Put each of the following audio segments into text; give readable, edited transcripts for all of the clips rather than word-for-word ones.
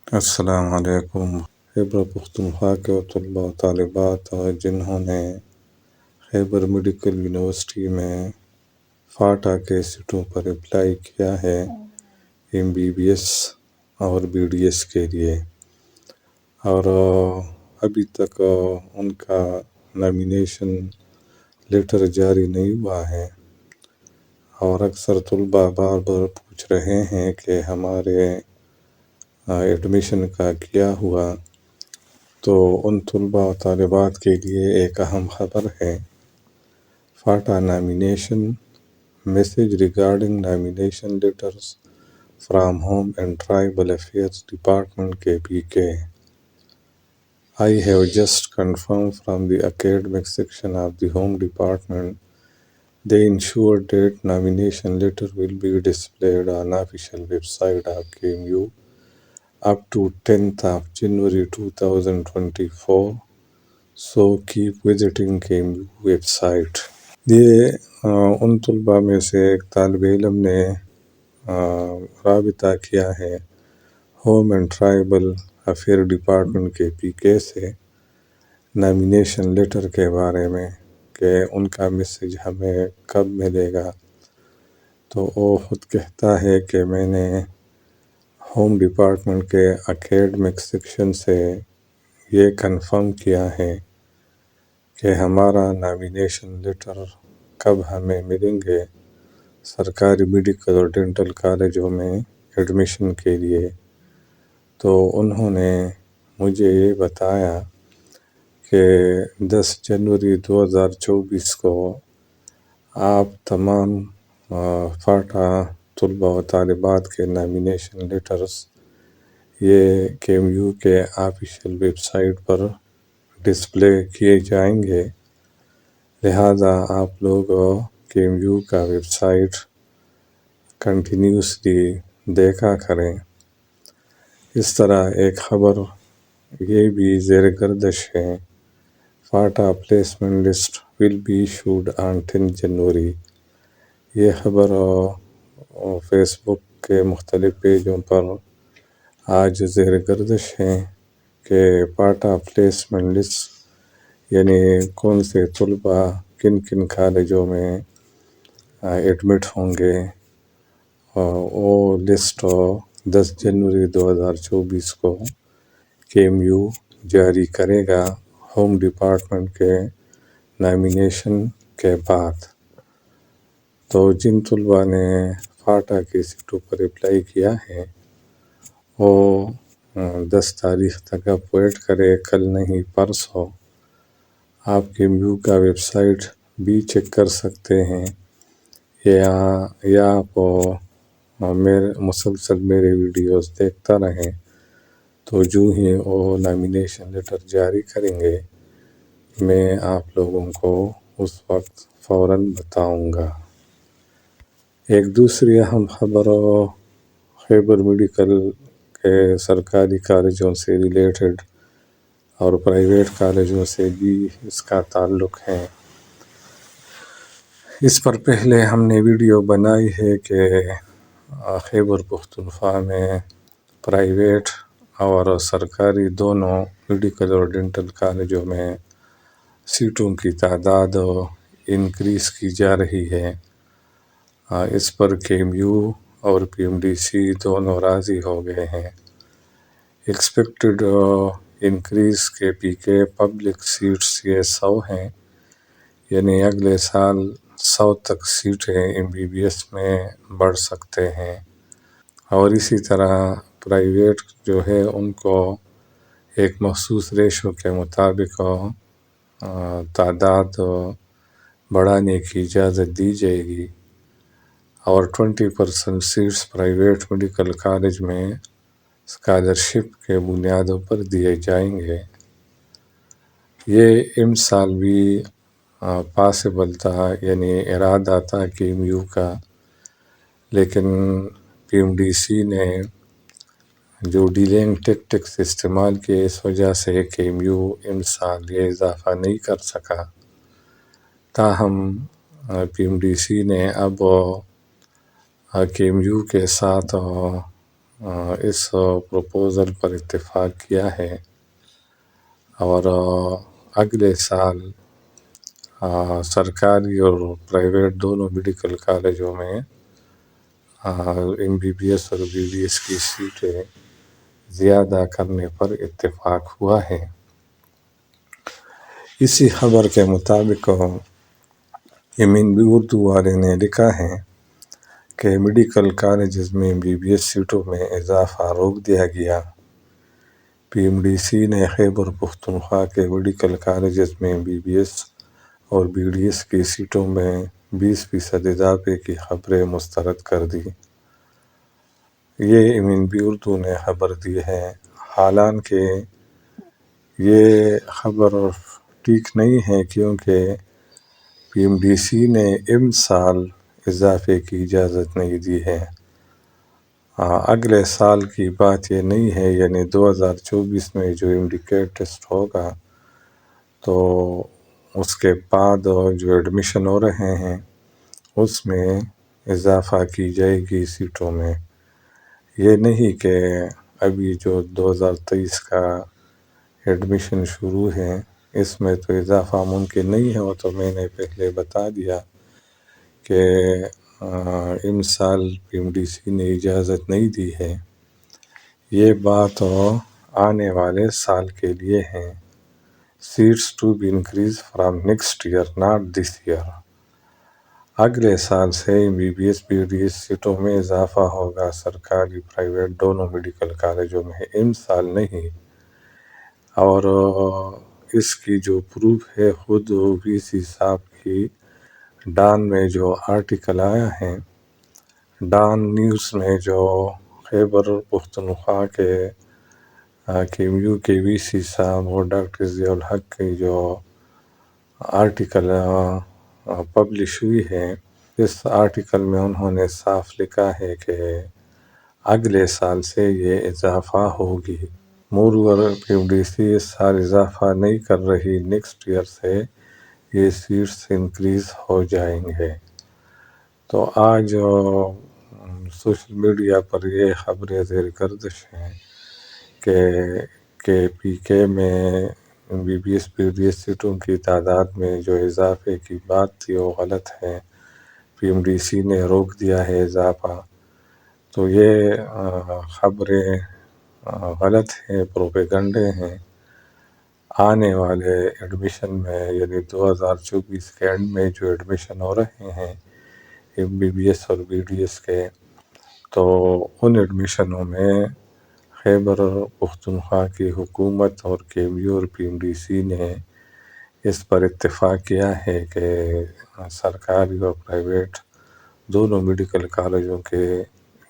السلام علیکم خیبر پختونخوا کے طلباء و طالبات جنہوں نے خیبر میڈیکل یونیورسٹی میں فاٹا کے سیٹوں پر اپلائی کیا ہے MBBS اور BDS کے لیے، اور ابھی تک ان کا نامینیشن لیٹر جاری نہیں ہوا ہے، اور اکثر طلباء بار بار پوچھ رہے ہیں کہ ہمارے ایڈمیشن کا کیا ہوا۔ تو ان طلباء و طالبات کے لیے ایک اہم خبر ہے، FATA nomination message regarding nomination letters from home and tribal affairs department KPK. I have just confirmed from the academic section of the Home Department the ensured date nomination letter will be displayed on official website of KMU up to 10th of January 2024. So keep visiting KMU website. یہ ان طلباء میں سے ایک طالب علم نے رابطہ کیا ہے home and tribal affair department KPK سے نامینیشن لیٹر کے بارے میں کہ ان کا میسج ہمیں کب ملے گا۔ تو وہ خود کہتا ہے کہ میں نے ہوم ڈپارٹمنٹ کے اکیڈمک سیکشن سے یہ کنفرم کیا ہے کہ ہمارا نامینیشن لیٹر کب ہمیں ملیں گے سرکاری میڈیکل اور ڈینٹل کالجوں میں ایڈمیشن کے لیے۔ تو انہوں نے مجھے یہ بتایا کہ 10 جنوری 2024 کو آپ تمام فاٹا طلباء و طالبات کے نامینیشن لیٹرز یہ KMU کے آفیشیل ویب سائٹ پر ڈسپلے کیے جائیں گے، لہٰذا آپ لوگ KMU کا ویب سائٹ کنٹینیوسلی دیکھا کریں۔ اس طرح ایک خبر یہ بھی زیر گردش ہے، FATA placement list will be issued on 10 جنوری۔ یہ خبر فیس بک کے مختلف پیجوں پر آج زیر گردش ہے کہ فاٹا پلیسمنٹ لسٹ یعنی کون سے طلباء کن کن کالجوں میں ایڈمٹ ہوں گے، وہ لسٹ 10 جنوری 2024 کو KMU جاری کرے گا ہوم ڈپارٹمنٹ کے نامینیشن کے بعد۔ تو جن طلباء نے فاٹا کی سیٹوں پر اپلائی کیا ہے وہ 10 تاریخ تک آپ ویٹ کرے، کل نہیں پرسوں۔ آپ KMU کا ویب سائٹ بھی چیک کر سکتے ہیں، یا آپ مسلسل میرے ویڈیوز دیکھتا رہیں، تو جو ہی وہ نامینیشن لیٹر جاری کریں گے میں آپ لوگوں کو اس وقت فوراً بتاؤں گا۔ ایک دوسری اہم خبر خیبر میڈیکل کے سرکاری کالجوں سے ریلیٹڈ اور پرائیویٹ کالجوں سے بھی اس کا تعلق ہے۔ اس پر پہلے ہم نے ویڈیو بنائی ہے کہ خیبر پختونخوا میں پرائیویٹ اور سرکاری دونوں میڈیکل اور ڈینٹل کالجوں میں سیٹوں کی تعداد انکریز کی جا رہی ہے۔ اس پر KMU اور PMDC دونوں راضی ہو گئے ہیں۔ Expected increase KPK public seats یہ 100 ہیں، یعنی اگلے سال 100 تک سیٹیں MBBS میں بڑھ سکتے ہیں، اور اسی طرح پرائیویٹ جو ہے ان کو ایک مخصوص ریشو کے مطابق تعداد بڑھانے کی اجازت دی جائے گی، اور 20% سیٹس پرائیویٹ میڈیکل کالج میں اسکالرشپ کے بنیادوں پر دیے جائیں گے۔ یہ سال بھی پاسبل تھا، یعنی ارادہ تھا KMU کا، لیکن PMDC نے جو ڈیلنگ ٹیکٹکس استعمال کیے اس وجہ سے KMU سال یہ اضافہ نہیں کر سکا۔ تاہم PMDC نے اب KMU کے ساتھ اس پروپوزل پر اتفاق کیا ہے اور اگلے سال سرکاری اور پرائیویٹ دونوں میڈیکل کالجوں میں MBBS اور BDS کی سیٹیں زیادہ کرنے پر اتفاق ہوا ہے۔ اسی خبر کے مطابق یمین بھی اردو والے نے لکھا ہے کہ میڈیکل کالجز میں MBBS سیٹوں میں اضافہ روک دیا گیا۔ PMDC نے خیبر پختونخوا کے میڈیکل کالجز میں MBBS اور BDS کی سیٹوں میں 20% اضافے کی خبریں مسترد کر دی۔ یہ MNB اردو نے خبر دی ہے، حالانکہ یہ خبر ٹھیک نہیں ہے کیونکہ PMDC نے سال اضافے کی اجازت نہیں دی ہے۔ اگلے سال کی بات یہ نہیں ہے، یعنی 2024 میں جو انڈیکیٹ ٹیسٹ ہوگا تو اس کے بعد جو ایڈمیشن ہو رہے ہیں اس میں اضافہ کی جائے گی سیٹوں میں۔ یہ نہیں کہ ابھی جو 2023 کا ایڈمیشن شروع ہے اس میں تو اضافہ ممکن نہیں ہے، وہ تو میں نے پہلے بتا دیا کہ سال PMDC نے اجازت نہیں دی ہے۔ یہ بات آنے والے سال کے لیے ہے۔ Seats to be increase from next year not this year. اگلے سال سے MBBS BDS سیٹوں میں اضافہ ہوگا، سرکاری پرائیویٹ دونوں میڈیکل کالجوں میں، سال نہیں۔ اور اس کی جو پروف ہے خود VC صاحب کی ڈان میں جو آرٹیکل آیا ہے، ڈان نیوز میں جو خیبر پختونخوا کے KMU کے VC صاحب اور ڈاکٹر ضیاء الحق کی جو آرٹیکل پبلش ہوئی ہے، اس آرٹیکل میں انہوں نے صاف لکھا ہے کہ اگلے سال سے یہ اضافہ ہوگی۔ مورور PMDC اس سال اضافہ نہیں کر رہی، نیکسٹ ایئر سے یہ سیٹس انکریز ہو جائیں گے۔ تو آج سوشل میڈیا پر یہ خبریں زیر گردش ہیں کہ PK میں MBBS BDS سیٹوں کی تعداد میں جو اضافے کی بات تھی وہ غلط ہے، PMDC نے روک دیا ہے اضافہ۔ تو یہ خبریں غلط ہیں، پروپیگنڈے ہیں۔ آنے والے ایڈمیشن میں، یعنی 2024 کے اینڈ میں جو ایڈمیشن ہو رہے ہیں MBBS اور BDS کے، تو ان ایڈمیشنوں میں خیبر پختونخوا کی حکومت اور KMU اور PMDC نے اس پر اتفاق کیا ہے کہ سرکاری اور پرائیویٹ دونوں میڈیکل کالجوں کے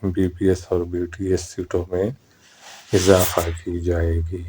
MBBS اور BDS سیٹوں میں اضافہ کی جائے گی۔